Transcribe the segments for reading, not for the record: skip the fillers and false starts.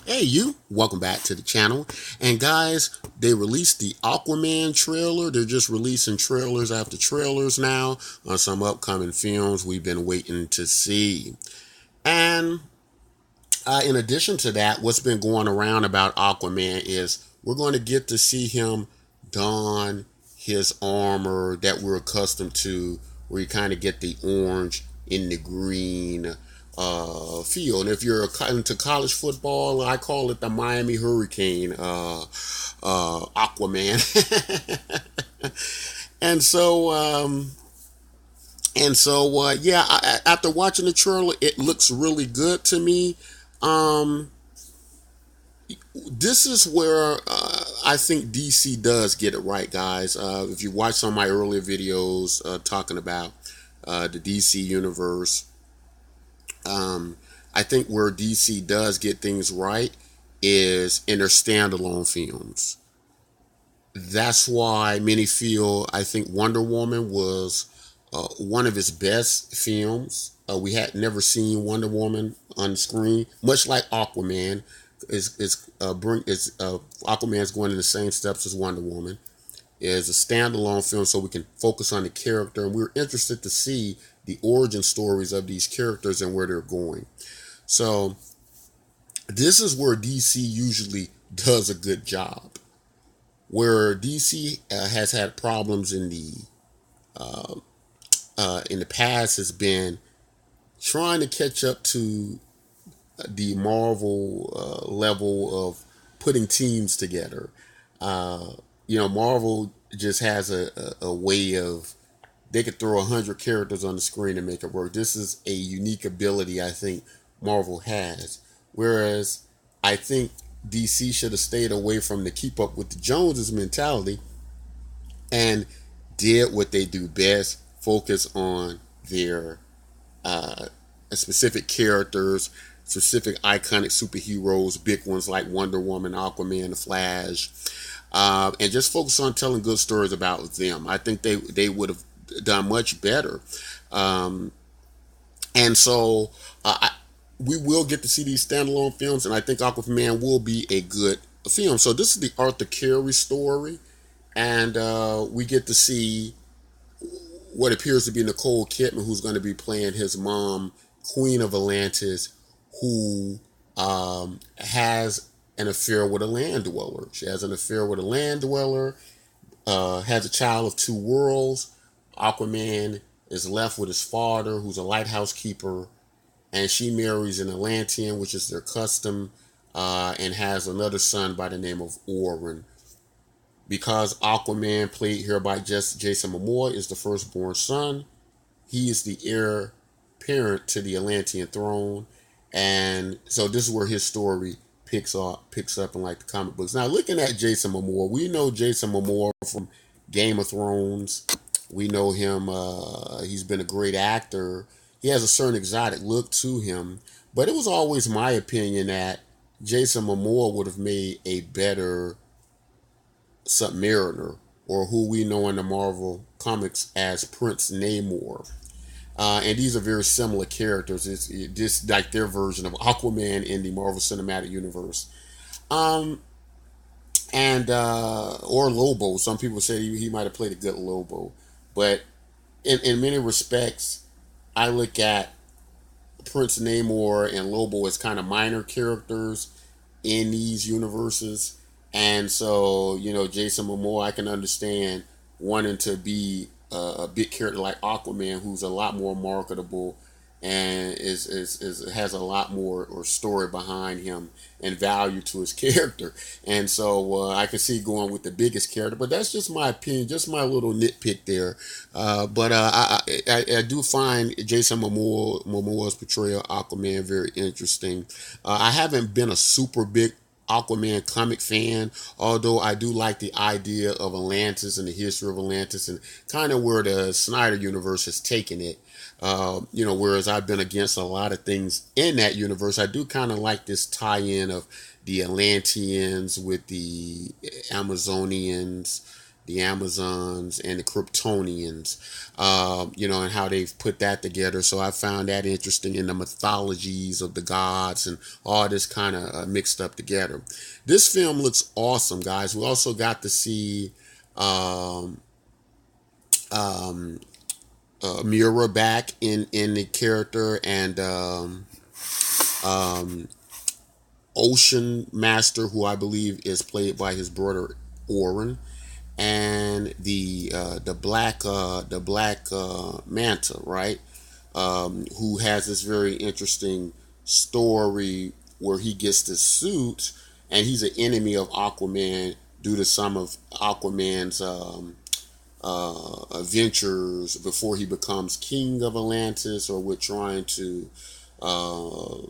Hey you, welcome back to the channel. And guys, they released the Aquaman trailer. They're just releasing trailers after trailers now on some upcoming films we've been waiting to see. And in addition to that, what's been going around about Aquaman is we're going to get to see him don his armor that we're accustomed to, where you kind of get the orange in the green feel. And if you're into college football, I call it the Miami Hurricane Aquaman. and so, yeah. After watching the trailer, it looks really good to me. Um, this is where I think DC does get it right, guys. If you watch some of my earlier videos talking about the DC universe, I think where DC does get things right is in their standalone films. That's why many feel I think Wonder Woman was one of his best films. We had never seen Wonder Woman on screen, much like Aquaman. Aquaman's going in the same steps as Wonder Woman. Is a standalone film, so we can focus on the character, and we're interested to see the origin stories of these characters and where they're going. So this is where DC usually does a good job. Where DC has had problems in the past has been trying to catch up to the Marvel level of putting teams together. Marvel just has a way of they could throw 100 characters on the screen and make it work. This is a unique ability I think Marvel has. Whereas I think DC should have stayed away from the keep up with the Joneses mentality and did what they do best, focus on their specific characters, specific iconic superheroes, big ones like Wonder Woman, Aquaman, The Flash, and just focus on telling good stories about them. I think they would have done much better. And so we will get to see these standalone films, and I think Aquaman will be a good film. So this is the Arthur Curry story, and we get to see what appears to be Nicole Kidman, who's going to be playing his mom, Queen of Atlantis, who has an affair with a land dweller. She has an affair with a land dweller, has a child of two worlds. Aquaman is left with his father, who's a lighthouse keeper, and she marries an Atlantean, which is their custom, and has another son by the name of Orin. Because Aquaman, played here by Jason Momoa, is the firstborn son, he is the heir apparent to the Atlantean throne, and so this is where his story picks up in like the comic books. Now, looking at Jason Momoa, we know Jason Momoa from Game of Thrones. We know him. He's been a great actor. He has a certain exotic look to him, but it was always my opinion that Jason Momoa would have made a better Submariner, or who we know in the Marvel comics as Prince Namor. And these are very similar characters. It's just like their version of Aquaman in the Marvel Cinematic Universe. Or Lobo. Some people say he might have played a good Lobo. But in many respects, I look at Prince Namor and Lobo as kind of minor characters in these universes. And so, Jason Momoa, I can understand wanting to be a big character like Aquaman, who's a lot more marketable and has a lot more or story behind him and value to his character. And so I can see going with the biggest character, but that's just my opinion, just my little nitpick there. But I do find Jason Momoa's portrayal of Aquaman very interesting. I haven't been a super big Aquaman comic fan, although I do like the idea of Atlantis and the history of Atlantis and kind of where the Snyder universe has taken it. Whereas I've been against a lot of things in that universe, I do kind of like this tie-in of the Atlanteans with the Amazonians, the Amazons and the Kryptonians, and how they've put that together. So I found that interesting, in the mythologies of the gods and all this kind of mixed up together. This film looks awesome, guys. We also got to see um, um, Mira back in the character, and um, Ocean Master, who I believe is played by his brother Orin, and the black Manta, right? Who has this very interesting story where he gets this suit, and he's an enemy of Aquaman due to some of Aquaman's adventures before he becomes king of Atlantis, or with trying to uh,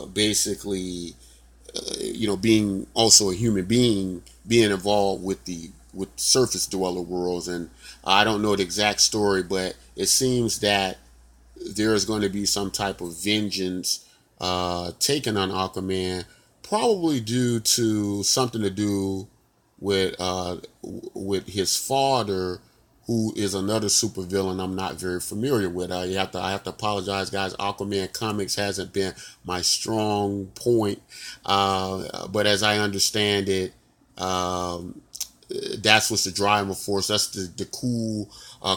basically, being also a human being, being involved with surface dweller worlds. And I don't know the exact story, but it seems that there is going to be some type of vengeance taken on Aquaman, probably due to something to do with his father, who is another supervillain I'm not very familiar with. I have to apologize, guys. Aquaman comics hasn't been my strong point, but as I understand it, that's what's the driving force. That's the cool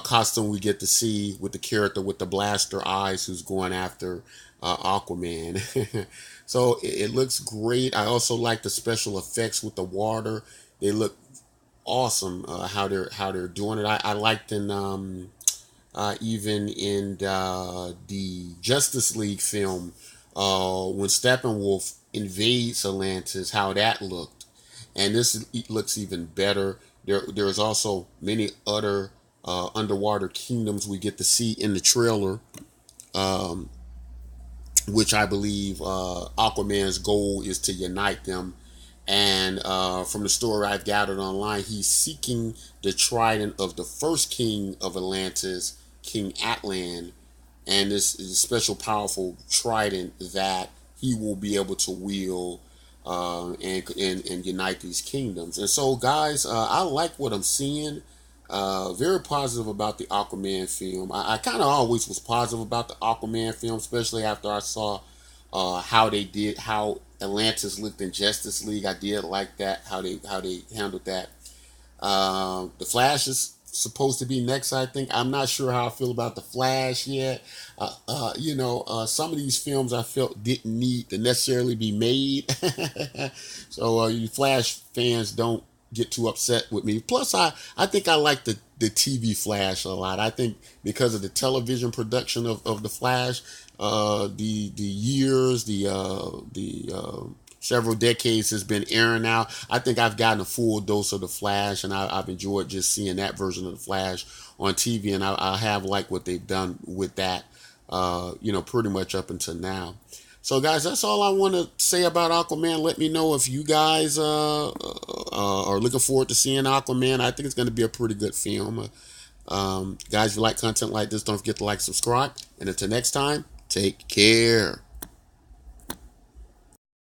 costume we get to see with the character with the blaster eyes who's going after Aquaman. So it looks great. I also like the special effects with the water. They look awesome. How they're doing it. I liked in even in the Justice League film, when Steppenwolf invades Atlantis, how that looked, and this looks even better. There's also many other underwater kingdoms we get to see in the trailer, um, which I believe Aquaman's goal is to unite them. And from the story I've gathered online, he's seeking the trident of the first king of Atlantis, King Atlan, and this is a special, powerful trident that he will be able to wield and unite these kingdoms. And so, guys, I like what I'm seeing. Very positive about the Aquaman film. I kind of always was positive about the Aquaman film, especially after I saw how Atlantis looked in Justice League. I did like that, how they handled that. The Flash is supposed to be next, I think. I'm not sure how I feel about the Flash yet. Some of these films I felt didn't need to necessarily be made. So you Flash fans don't get too upset with me. Plus, I think I like the TV Flash a lot. I think because of the television production of the Flash, the years, the several decades has been airing out. I think I've gotten a full dose of the Flash, and I've enjoyed just seeing that version of the Flash on TV, and I have liked what they've done with that, pretty much up until now. So, guys, that's all I want to say about Aquaman. Let me know if you guys are looking forward to seeing Aquaman. I think it's going to be a pretty good film. Guys, if you like content like this, don't forget to like, subscribe. And until next time, take care.